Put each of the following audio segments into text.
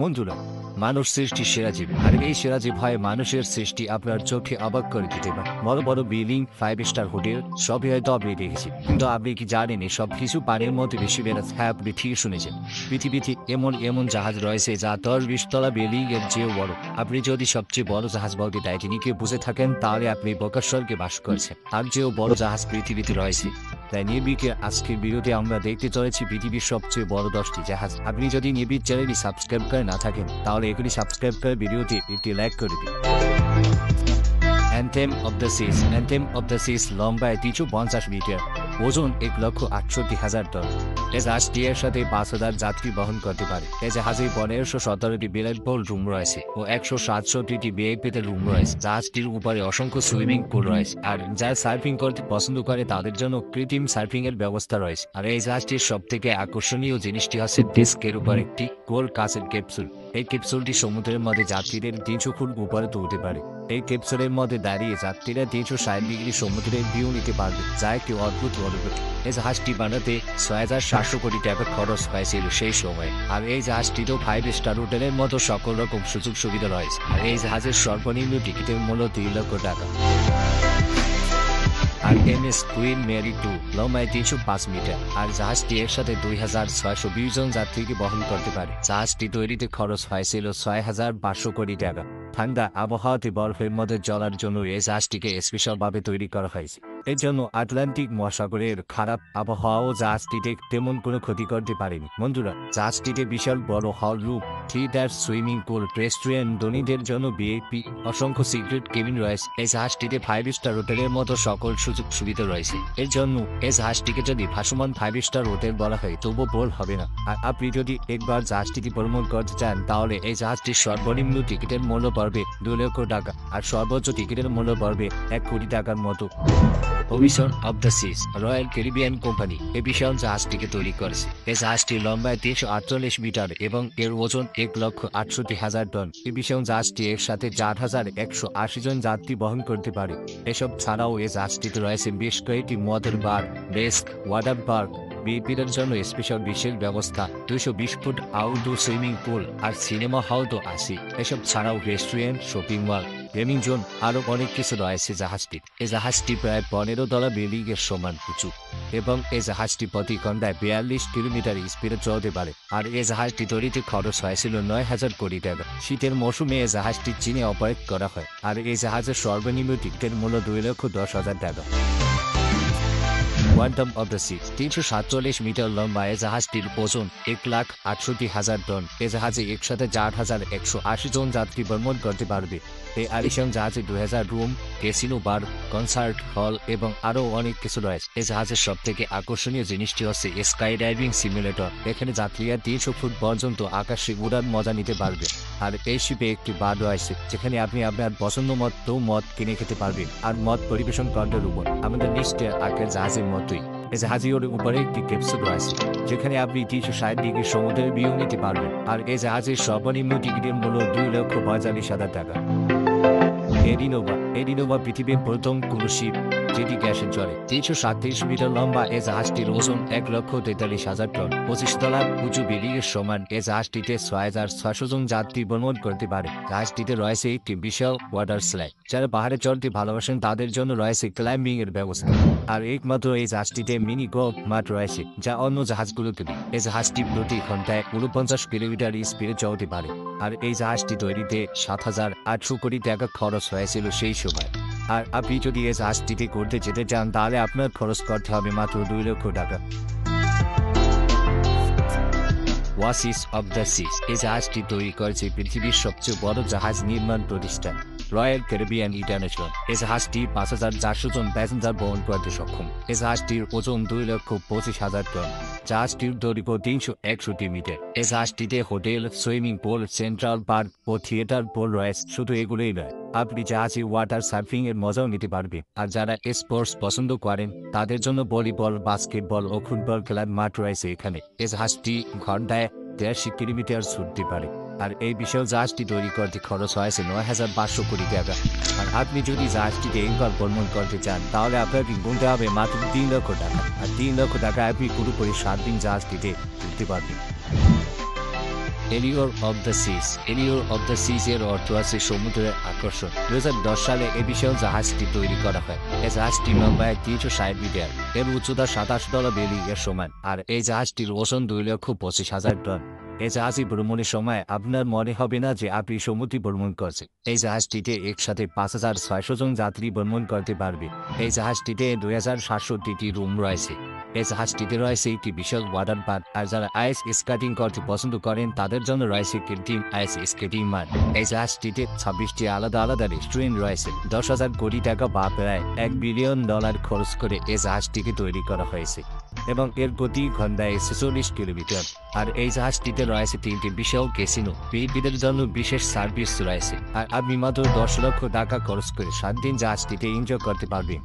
বন্ধুরা, মানুষ সৃষ্টি সেরা জীব, আর এই সেরা জীব হয় মানুষের সৃষ্টি আপনার চোখে অবাক করে দিতে পারে। বড় বড় বিল্ডিং, 5 স্টার হোটেল সবই হয়তো আপনি দেখেছি, কিন্তু আপনি কি জানেন এই সব কিছু পানির মধ্যে বেশি বেড়া? হ্যাঁ, আপনি ঠিক শুনেছেন। পৃথিবীতে এমন এমন জাহাজ রয়েছে যা 10-20 তলা বিল্ডিং এর চেয়েও বড়। আপনি যদি সবচেয়ে বড় জাহাজ বলতে টাইটানিকে বুঝে থাকেন, তাহলে আপনি বোকার স্বর্গে বাস করছেন। আর যেও বড় জাহাজ পৃথিবীতে রয়েছে। তাই নির্ভীকে আজকের ভিডিওতে আমরা দেখতে চলেছি পৃথিবীর সবচেয়ে বড় 10টি জাহাজ। আপনি যদি নির্ভীক চ্যানেলটি সাবস্ক্রাইব করে না থাকেন, তাহলে এখনই সাবস্ক্রাইব করে ভিডিওটি একটি লাইক করে দিন। Anthem of the seas. Anthem of the seas লম্বায় 350 মিটার, ওজন 1,68,000 টন। এই জাহাজটি এর সাথে 5,000 যাত্রী বহন করতে পারে। এই জাহাজে 1517টি বিলাসবহুল রুম রয়েছে ও 167টি ভিআইপিতে রুম রয়েছে। জাহাজটির উপরে অসংখ্য সুইমিং পুল রয়েছে, আর যারা সার্ফিং করতে পছন্দ করে তাদের জন্য কৃত্রিম সার্ফিং এর ব্যবস্থা রয়েছে। আর এই জাহাজটির সব থেকে আকর্ষণীয় জিনিসটি হচ্ছে ডেস্কের উপর একটি গোল কাচের ক্যাপসুল। এই ক্যাপসুলটি সমুদ্রের মধ্যে যাত্রীদের 300 ফুট উপরে তুলতে পারে। এই ক্যাপসুলের মধ্যে দাঁড়িয়ে যাত্রীরা 360 ডিগ্রি সমুদ্রের ভিউ নিতে পারবে, যা একটি অদ্ভুত অনুভূতি। এই জাহাজটি বানাতে 6,700 কোটি টাকা খরচ হয়েছিল সেই সময়। আর এই জাহাজটিতেও 5 স্টার হোটেলের মতো সকল রকম সুযোগ সুবিধা রয়েছে। আর এই জাহাজের সর্বনিম্ন টিকিটের মূল্য 3 লক্ষ টাকা। আর এমএস কুইন মেরি 2 লম্বায় 305 মিটার, আর জাহাজটি এর সাথে 2,620 জন যাত্রীকে বহন করতে পারে। জাহাজটি তৈরিতে খরচ হয়েছিল 6,500 কোটি টাকা। ঠান্ডা আবহাওয়াতে বরফের মধ্যে চলার জন্য এই জাহাজটিকে স্পেশালভাবে তৈরি করা হয়েছে। এর জন্য আটলান্টিক মহাসাগরের খারাপ আবহাওয়াও জাহাজটিতে তেমন কোনো ক্ষতি করতে পারেনি। বন্ধুরা, জাহাজটিতে বিশাল বড় hall room, theatre, swimming pool, restaurant, ধনীদের জন্য ভিআইপি, অসংখ্য সিক্রেট কেবিন রয়েছে। এই জাহাজটিতে 5 স্টার হোটেলের মতো সকল সুযোগ সুবিধা রয়েছে। এর জন্য এই জাহাজটিকে যদি ভাসমান 5 স্টার হোটেল বলা হয় তবুও ভুল হবে না। আর আপনি যদি একবার জাহাজটিকে ভ্রমণ করতে চান, তাহলে এই জাহাজটির সর্বনিম্ন টিকিটের মূল্য পড়বে 2 লক্ষ টাকা, আর সর্বোচ্চ টিকিটের মূল্য পড়বে 1 কোটি টাকার মতো। Ovation of the seas Royal Caribbean company এই বিশাল জাহাজটিকে তৈরি করেছে। এই জাহাজটি লম্বায় 348 মিটার এবং এর ওজন 1,68,000 টন। এই বিশাল জাহাজটি এর সাথে 4,180 জন যাত্রী বহন করতে পারে। এসব ছাড়াও এই জাহাজটিতে রয়েছে বেশ কয়েকটি মদের বার, রেস্ট, ওয়াটার পার্ক, বিপিএর জন্য স্পেশাল বিশেষ ব্যবস্থা, 220 ফুট আউটডোর সুইমিং পুল, আর সিনেমা হল তো আছে। এসব ছাড়াও restaurant, shopping mall, gaming zone, আরো অনেক কিছু রয়েছে জাহাজটির। এই জাহাজটি প্রায় 15 তলা বিল্ডিং এর সমান উঁচু, এবং এই জাহাজটি প্রতি ঘন্টায় 42 কিলোমিটার স্পিডে চলতে পারে। আর এই জাহাজটি তৈরিতে খরচ হয়েছিল 9,000 কোটি টাকা। শীতের মৌসুমে এই জাহাজটি চীনে অপারেট করা হয়, আর এই জাহাজের সর্বনিম্ন টিকিটের মূল্য 2,10,000 টাকা। Quantum of the seas 347 metre লম্বা এই জাহাজটির ওজন 1,68,000 টন। এই জাহাজে একসাথে 4,180 জন যাত্রী ভ্রমণ করতে পারবে। এই আলিশান জাহাজে 2000 রুম, ক্যাসিনো, বার, কনসার্ট হল এবং আরও অনেক কিছু রয়েছে। এই জাহাজের সব থেকে আকর্ষণীয় জিনিসটি হচ্ছে স্কাই ডাইভিং সিমুলেটর। এখানে যাত্রীরা 300 ফুট পর্যন্ত আকাশে উড়ার মজা নিতে পারবে। আর এই শিপে একটি বার রয়েছে, যেখানে আপনি আপনার পছন্দ মতো মদ কিনে খেতে পারবেন। আর মদ পরিবেশন করার উপর আমাদের নিশ্চয় আগের জাহাজের মতোই এই জাহাজের উপরে একটি ক্যাপসুল রয়েছে, যেখানে আপনি 360 ডিগ্রি সমুদ্রের ভিউ নিতে পারবেন। আর এই জাহাজের সর্বনিম্ন টিকিটের মূল্য 2,42,000 টাকা। এডিনোভা পৃথিবীর প্রথম ক্রুজ শিপ, যেটি গ্যাসে চলে। 337 মিটার লম্বা এই জাহাজটির ওজন 1,43,000 টন। 25 তলা উঁচু বিল্ডিং এর সমান এই জাহাজটিতে 6,600 জন যাত্রী ভ্রমণ করতে পারে। জাহাজটিতে রয়েছে একটি বিশাল ওয়াটার স্লাইড। যারা পাহাড়ে চড়তে ভালোবাসেন তাদের জন্য রয়েছে ক্লাইম্বিং এর ব্যবস্থা। আর একমাত্র এই জাহাজটিতে মিনি গল্ফ মাঠ রয়েছে, যা অন্য জাহাজগুলোকে নেই। এই জাহাজটি প্রতি ঘন্টায় 49 কিলোমিটার স্পিডে চলতে পারে। আর এই জাহাজটি তৈরিতে 7,800 কোটি টাকা খরচ হয়েছিল সেই সময়। আর আপনি যদি এই জাহাজটিতে করতে যেতে চান, তাহলে আপনার খরচ করতে হবে মাত্র 2 লক্ষ টাকা। ওয়াসিস অফ দ্য সিজ এই জাহাজটি তৈরি করেছে পৃথিবীর সবচেয়ে বড় জাহাজ নির্মাণ প্রতিষ্ঠান রয়্যাল ক্যারিবিয়ান ইন্টারন্যাশনাল। এই জাহাজটি 5,400 জন প্যাসেঞ্জার বহন করতে সক্ষম। এই জাহাজটির ওজন 2,25,000 টন। জাহাজটির দৈর্ঘ্য 361 মিটার। এই জাহাজটিতে hotel, swimming pool, central park ও থিয়েটার পুল রয়েছে। শুধু এগুলোই নয়, আপনি জাহাজে ওয়াটার সার্ফিং এর মজাও নিতে পারবেন। আর যারা স্পোর্টস পছন্দ করেন তাদের জন্য ভলিবল, বাস্কেটবল ও ফুটবল খেলার মাঠ রয়েছে এখানে। এই জাহাজটি ঘন্টায় 150 কিলোমিটার ছুটতে পারে। আর এই বিশাল জাহাজটি তৈরি করতে খরচ হয়েছে 9,500 কোটি টাকা। আর আপনি যদি জাহাজটিতে একবার ভ্রমণ করতে চান, তাহলে আপনাকে গুনতে হবে মাত্র 3 লক্ষ টাকা। আর 3 লক্ষ টাকা আপনি পুরোপুরি 7 দিন জাহাজটিতে ঘুরতে পারবেন। Allure of the seas. Allure of the seas এর অর্থ আছে সমুদ্রের আকর্ষণ। 2010 সালে এ বিশাল জাহাজটি তৈরি করা হয়। এই জাহাজটি লম্বায় 360 মিটার, এর উচ্চতা $27 বিলিয়ন এর সমান, আর এই জাহাজটির ওজন 2,25,000 টন। এই জাহাজে ভ্রমণের সময় আপনার মনে হবে না যে আপনি সমুদ্রে ভ্রমণ করছেন। এই জাহাজটিতে একসাথে 5,600 জন যাত্রী ভ্রমণ করতে পারবে। এই জাহাজটিতে 2,700টি রুম রয়েছে। এই জাহাজটিতে রয়েছে একটি বিশাল ওয়াটার পার্ক, আর যারা আইস স্কেটিং করতে পছন্দ করেন তাদের জন্য রয়েছে কৃত্রিম আইস স্কেটিং মাঠ। এই জাহাজটিতে 26টি আলাদা আলাদা রেস্টুরেন্ট রয়েছে। 10,000 কোটি টাকা বা প্রায় $1 বিলিয়ন খরচ করে এই জাহাজটিকে তৈরি করা হয়েছে এবং এর প্রতি ঘন্টায় 46 কিলোমিটার। আর এই জাহাজটিতে রয়েছে 3টি বিশাল ক্যাসিনো। ভিআইপিদের জন্য বিশেষ সার্ভিস রয়েছে, আর আপনি মাত্র $10 লক্ষ খরচ করে 7 দিন জাহাজটিতে এনজয় করতে পারবেন।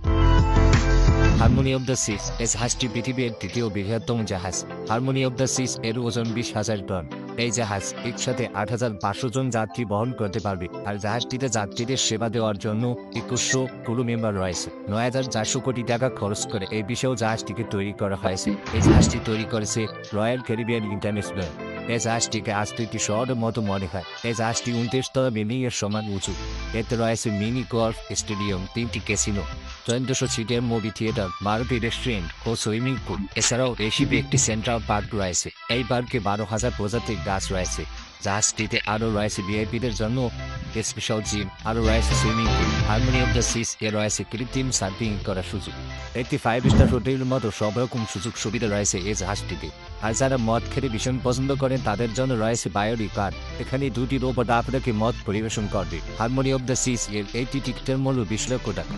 হারমোনি অব দ্য সিজ। এই জাহাজটি পৃথিবীর তৃতীয় বৃহত্তম জাহাজ। হারমোনি অব দ্য সিজ এর ওজন 20,000 টন। এই জাহাজ একসাথে 8,500 জন যাত্রী বহন করতে পারবে, আর জাহাজটিতে যাত্রীদের সেবা দেওয়ার জন্য 2100 ক্রু মেম্বার রয়েছে। 9,400 কোটি টাকা খরচ করে এই বিশাল জাহাজটিকে তৈরি করা হয়েছে। এই জাহাজটি তৈরি করেছে রয়্যাল ক্যারিবিয়ান ইন্টারন্যাশনাল। এই জাহাজটিকে আস্ত একটি শহরের মতো মনে হয়। এই জাহাজটি 29 তলা বিল্ডিং এর সমান উঁচু। এতে রয়েছে মিনি গলফ স্টেডিয়াম, 3টি ক্যাসিনো, 1400 সিটের মুভি থিয়েটার, 12টি রেস্টুরেন্ট ও সুইমিং পুল। এছাড়াও রেসিপে একটি সেন্ট্রাল পার্ক রয়েছে। এই পার্কে 12,000 প্রজাতির গাছ রয়েছে। জাহাজটিতে আরও রয়েছে ভিআইপিদের জন্য স্পেশাল জিম, আরও রয়েছে swimming pool. Harmony of the seas এ রয়েছে কৃত্রিম সার্ফিং করার সুযোগ। একটি 5-স্টার হোটেলের মতো সব রকম সুযোগ সুবিধা রয়েছে এই জাহাজটিতে। আর যারা মদ খেতে ভীষণ পছন্দ করেন তাদের জন্য রয়েছে বায়োডি কার। এখানে 2টি রোবট আপনাকে মদ পরিবেশন করবে। হারমোনি অব দ্য সিজ এর এইটি টিকিটের মূল্য $20 লক্ষ টাকা।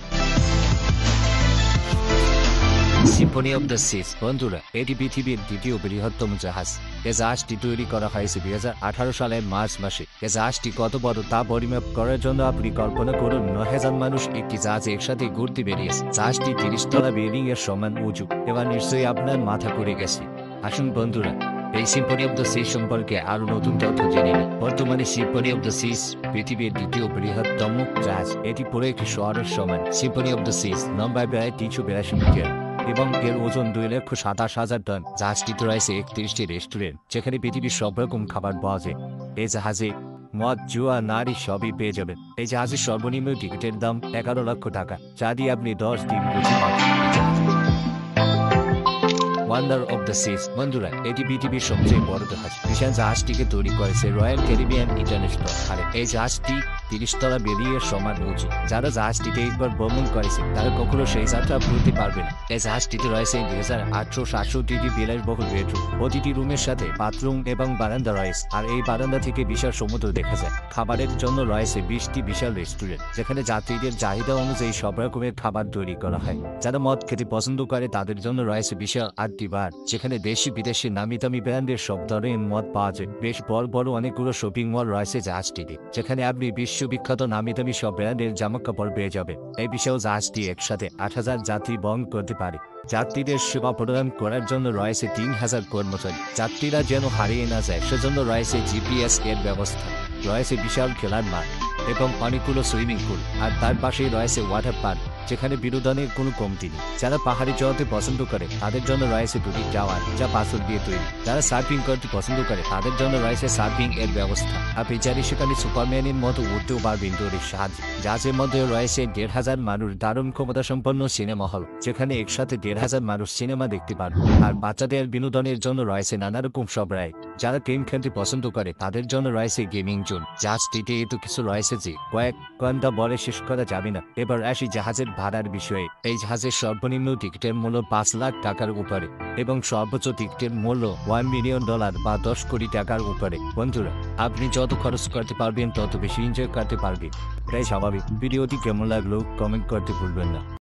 সিম্ফনি অব দ্য সিজ। বন্ধুরা, এটি পৃথিবীর দ্বিতীয় বৃহত্তম জাহাজ। এ জাহাজটি তৈরি করা হয়েছে 2018 সালের মার্চ মাসে। এ জাহাজটি কত বড় তা পরিমাপ করার জন্য আপনি কল্পনা করুন 9,000 মানুষ একটি জাহাজে একসাথে ঘুরতে বেরিয়েছে। জাহাজটি 30 তলা বিল্ডিং এর সমান উঁচু। এবার নিশ্চয়ই আপনার মাথা ঘুরে গেছে। আসুন বন্ধুরা, এই সিম্ফনি অব দ্য সিজ সম্পর্কে আরো নতুন তথ্য জেনে নিন। বর্তমানে সিম্ফনি অব দ্য সিজ পৃথিবীর দ্বিতীয় বৃহত্তম জাহাজ। এটি পুরো একটি শহরের সমান। সিম্ফনি অব দ্য সিজ লম্বায় প্রায় 382 মিটার এবং এর ওজন 2,27,000 টন। জাহাজটিতে রয়েছে 31টি রেস্টুরেন্ট, যেখানে পৃথিবীর সব রকম খাবার পাওয়া যায়। এই জাহাজে মদ, জুয়া, নারী সবই পেয়ে যাবেন। এই জাহাজের সর্বনিম্ন টিকিটের দাম $11 লক্ষ টাকা, যা দিয়ে আপনি 10 দিন ঘুরতে পারবেন। ওয়ান্ডার অব দ্য সিজ। বন্ধুরা, এটি পৃথিবীর সবচেয়ে বড় জাহাজ। বিশাল জাহাজটিকে তৈরি করেছে রয়্যাল ক্যারিবিয়ান ইন্টারন্যাশনাল, আর এই জাহাজটি 30 তলা বিল্ডিং এর সমান উঁচু। যারা জাহাজটিতে একবার ভ্রমণ করেছে তারা কখনো সেই যাত্রা ভুলতে পারবে না। এই জাহাজটিতে রয়েছে 2,867টি বিলাসবহুল বেডরুম। প্রতিটি রুমের সাথে বাথরুম এবং বারান্দা রয়েছে, আর এই বারান্দা থেকে বিশাল সমুদ্র দেখা যায়। খাবারের জন্য রয়েছে 20টি বিশাল রেস্টুরেন্ট, যেখানে যাত্রীদের চাহিদা অনুযায়ী সব রকমের খাবার তৈরি করা হয়। যারা মদ খেতে পছন্দ করে তাদের জন্য রয়েছে বিশাল 8টি বার, যেখানে দেশি বিদেশি নামি দামি ব্র্যান্ডের সব ধরনের মদ পাওয়া যায়। বেশ বড় বড় অনেকগুলো শপিং মল রয়েছে জাহাজটিতে, যেখানে আপনি বিশ্ববিখ্যাত নামি দামি সব ব্র্যান্ডের জামাকাপড় পেয়ে যাবেন। এই বিশাল জাহাজটি একসাথে 8,000 যাত্রী বহন করতে পারে। যাত্রীদের সেবা প্রদান করার জন্য রয়েছে 3,000 কর্মচারী। যাত্রীরা যেন হারিয়ে না যায় সেজন্য রয়েছে জিপিএস এর ব্যবস্থা। রয়েছে বিশাল খেলার মাঠ এবং অনেকগুলো সুইমিং পুল, আর তার পাশেই রয়েছে ওয়াটার পার্ক, যেখানে বিনোদনের কোনো কমতি নেই। যারা পাহাড়ে চড়তে পছন্দ করে তাদের জন্য রয়েছে 2টি টাওয়ার, যা পাথর দিয়ে তৈরি। যারা সার্ফিং করতে পছন্দ করে তাদের জন্য রয়েছে সার্ফিং এর ব্যবস্থা। আপনি চাইলে সেখানে সুপারম্যানের মতো উঠতেও পারবেন দড়ির সাহায্যে। জাহাজের মধ্যে রয়েছে 1,500 মানুষ দারুণ ক্ষমতা সম্পন্ন সিনেমা হল, যেখানে একসাথে 1,500 মানুষ সিনেমা দেখতে পারবে। আর বাচ্চাদের বিনোদনের জন্য রয়েছে নানা রকম সব রাইড। যারা গেম খেলতে পছন্দ করে তাদের জন্য রয়েছে গেমিং জোন। জাহাজটিতে এত কিছু রয়েছে যে কয়েক ঘন্টা বলে শেষ করা যাবে না। এবার আসি জাহাজের ভাড়ার বিষয়ে। এই জাহাজের সর্বনিম্ন টিকিটের মূল্য $5 লাখ টাকার উপরে এবং সর্বোচ্চ টিকিটের মূল্য $1 মিলিয়ন বা 10 কোটি টাকার উপরে। বন্ধুরা, আপনি যত খরচ করতে পারবেন তত বেশি এনজয় করতে পারবেন। তাই স্বাভাবিক। ভিডিওটি কেমন লাগলো কমেন্ট করতে ভুলবেন না।